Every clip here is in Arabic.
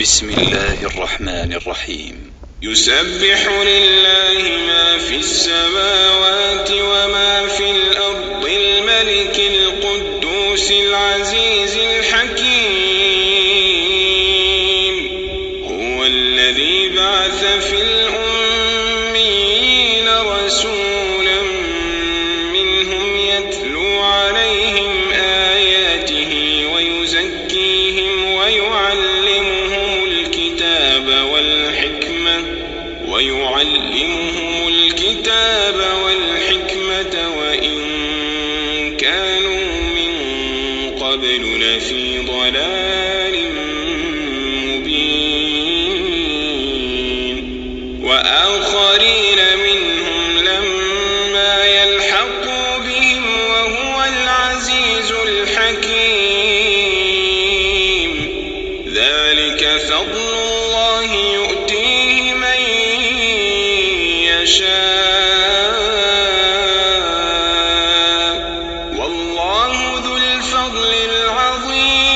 بسم الله الرحمن الرحيم. يسبح لله ما في السماوات وما في الأرض الملك القدوس العزيز الحكيم. هو الذي بعث في الأميين رسولا منهم يتلو عليهم آياته ويزكيهم ويعلمهم الكتاب والحكمة وإن كانوا من قبل لفي ضلال مبين. وآخرين منهم لما يلحقوا بهم وهو العزيز الحكيم. ذلك فضل الله يؤتيه من والله ذو الفضل العظيم.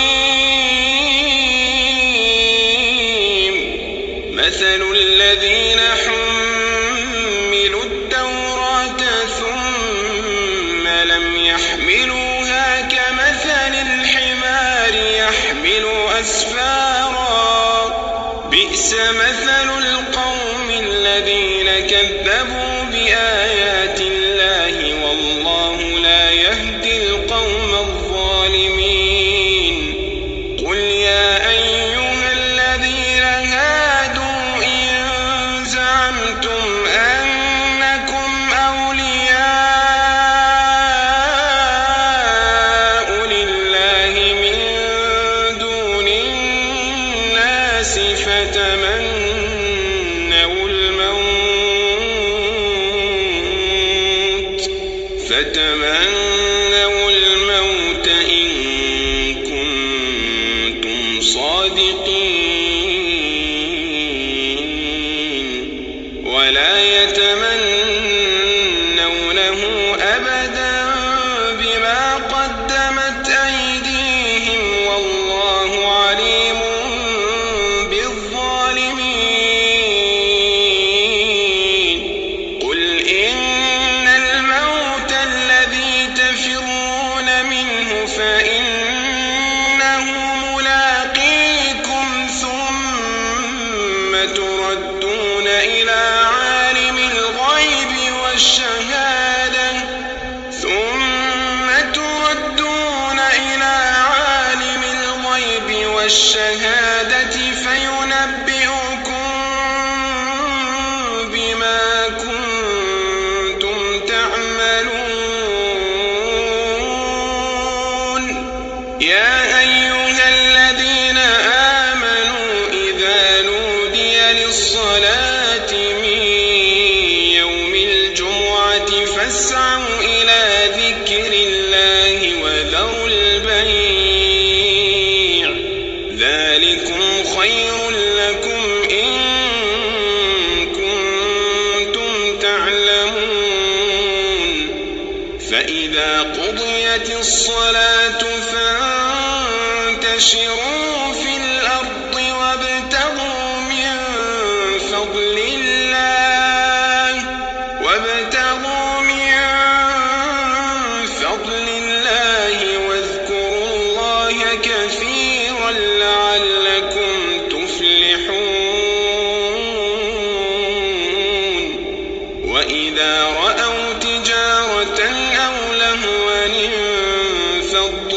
مثل الذين حملوا التوراة ثم لم يحملوها كمثل الحمار يحمل أسفارا. بئس مثل القوم الذين كذبوا بآيات الله والله لا يهدي القوم الظالمين. قل يا أيها الذين هادوا إن زعمتم أنكم أولياء لله من دون الناس فتمنوا الموت إن كنتم صادقين ولا يتمنونه أبدا بما قدمت أيديهم والله عليم بالظالمين. قل إن الموت الذي تفرون منه فإنه ملاقيكم ثم تردون إلى عالم الغيب والشهادة فينبئكم بما كنتم تعملون. يا أيها الذين آمنوا إذا نودي للصلاة من يوم الجمعة فاسعوا إلى ذكر الله وذروا البيع ذلكم خير لكم إن كنتم تعلمون. فإذا قضيت الصلاة فانتشروا في الأرض وابتغوا من فضل الله واذكروا الله كثيرا لعلكم تفلحون. وإذا رأوا تجارة أو لهوا انفضوا